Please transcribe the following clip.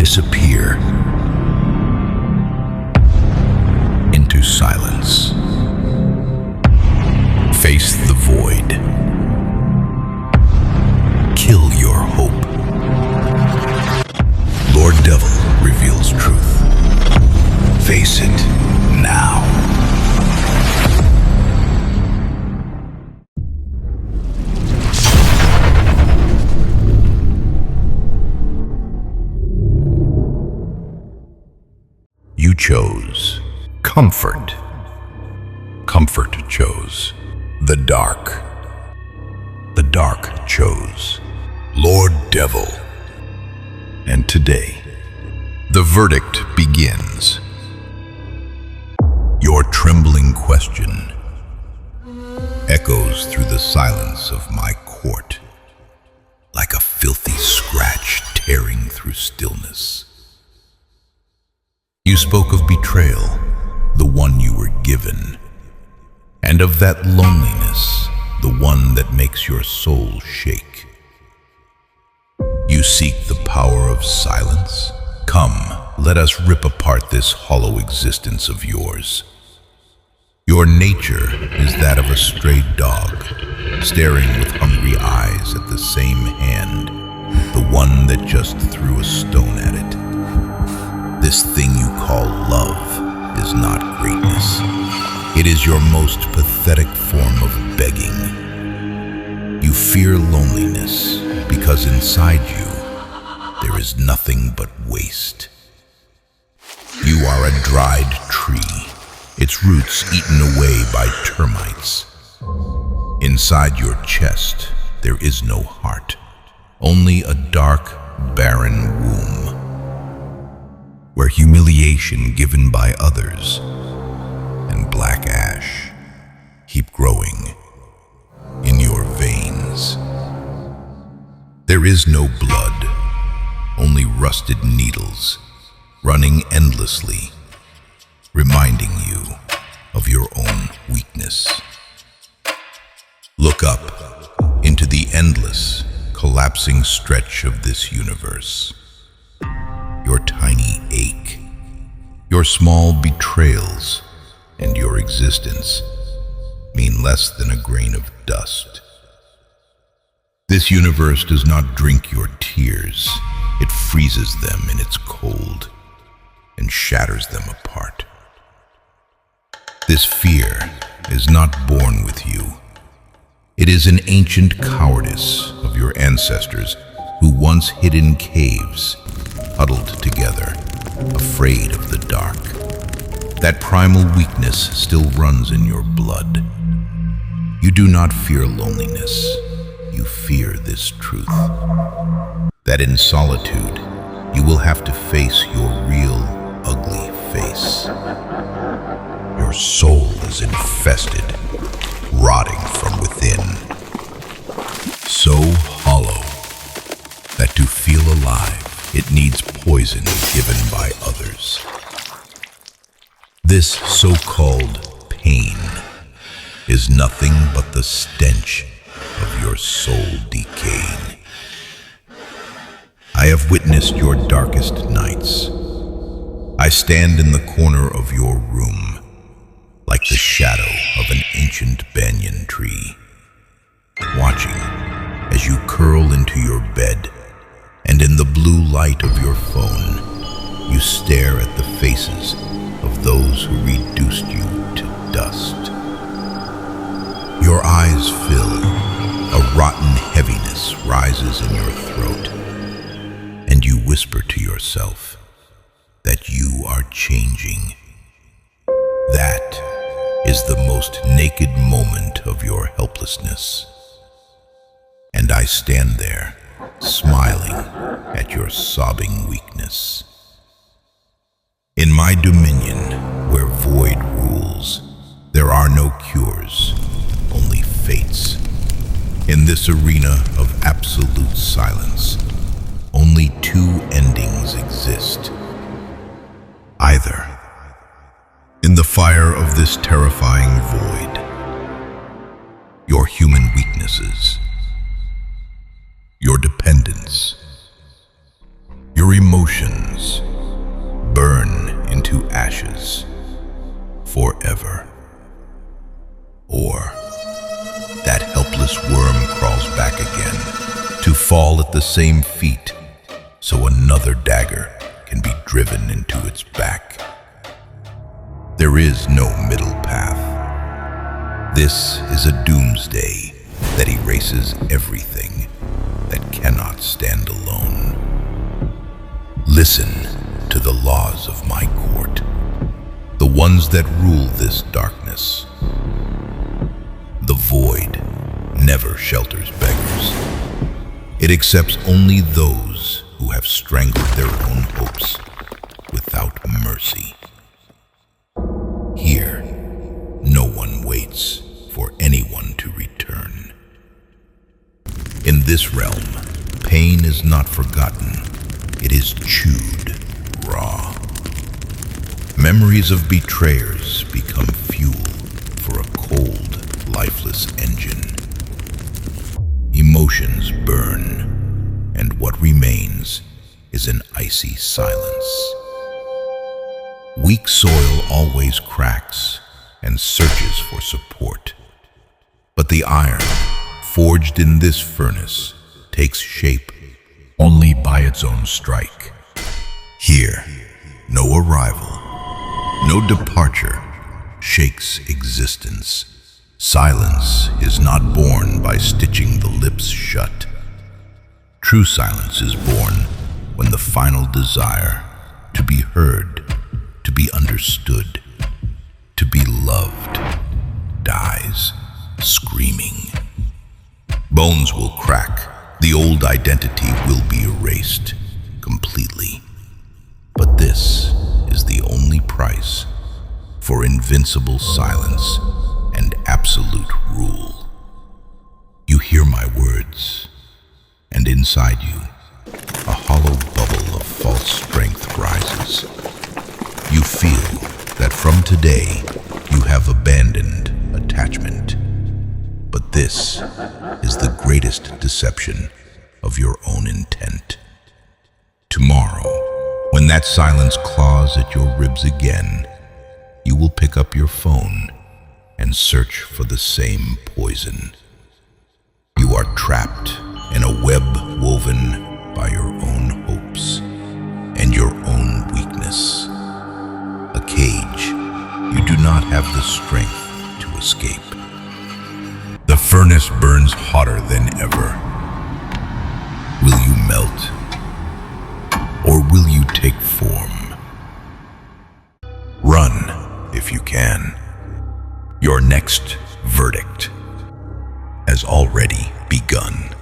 disappear into silence. Face the void. Kill your hope. Lord Devil reveals truth. Face it now. You chose comfort. Comfort chose the dark. The dark chose Lord Devil. And today, the verdict begins. Your trembling question echoes through the silence of my court, like a filthy scratch tearing through stillness. You spoke of betrayal, the one you were given, and of that loneliness, the one that makes your soul shake. You seek the power of silence? Come, let us rip apart this hollow existence of yours. Your nature is that of a strayed dog, staring with hungry eyes at the same hand, the one that just threw a stone at it. This thing you call love is not greatness. It is your most pathetic form of begging. You fear loneliness because inside you there is nothing but waste. You are a dried tree, its roots eaten away by termites. Inside your chest there is no heart, only a dark, barren womb, where humiliation given by others and black ash keep growing in your veins. There is no blood, only rusted needles running endlessly, reminding you of your own weakness. Look up into the endless, collapsing stretch of this universe. Your tiny ache, your small betrayals, and your existence mean less than a grain of dust. This universe does not drink your tears. It freezes them in its cold and shatters them apart. This fear is not born with you. It is an ancient cowardice of your ancestors who once hid in caves, huddled together, afraid of the dark. That primal weakness still runs in your blood. You do not fear loneliness. You fear this truth, that in solitude you will have to face your real ugly face. Your soul is infested, rotting from within, so hollow that to feel alive it needs poison given by others. This so-called pain is nothing but the stench of your soul decaying. I have witnessed your darkest nights. I stand in the corner of your room, like the shadow of an ancient banyan tree, watching as you curl into your bed, and in the blue light of your phone, you stare at the faces of those who reduced you to dust. Your eyes fill, a rotten heaviness rises in your throat, and you whisper to yourself that you are changing. That is the most naked moment of your helplessness. And I stand there, smiling at your sobbing weakness. In my dominion, where void rules, there are no cures, only fates. In this arena of absolute silence, only two endings exist. Either in the fire of this terrifying void, your human weaknesses, your dependence, your your emotions burn into ashes forever. Or that helpless worm crawls back again to fall at the same feet so another dagger can be driven into its back. There is no middle path. This is a doomsday that erases everything that cannot stand alone. Listen to the laws of my court, the ones that rule this darkness. The void never shelters beggars. It accepts only those who have strangled their own hopes without mercy. Here, no one waits for anyone to return. In this realm, pain is not forgotten. It is chewed raw. Memories of betrayers become fuel for a cold, lifeless engine. Emotions burn, and what remains is an icy silence. Weak soil always cracks and searches for support. But the iron, forged in this furnace, takes shape only by its own strike. Here, no arrival, no departure shakes existence. Silence is not born by stitching the lips shut. True silence is born when the final desire to be heard, to be understood, to be loved, dies screaming. Bones will crack, the old identity will be erased completely. But this is the only price for invincible silence and absolute rule. You hear my words, and inside you, a hollow bubble of false strength rises. You feel that from today, you have abandoned attachment. But this is the greatest deception of your own intent. Tomorrow, when that silence claws at your ribs again, you will pick up your phone and search for the same poison. You are trapped in a web woven by your own hopes and your own weakness. A cage you do not have the strength to escape. The furnace burns hotter than ever. Will you melt? Or will you take form? Run if you can. Your next verdict has already begun.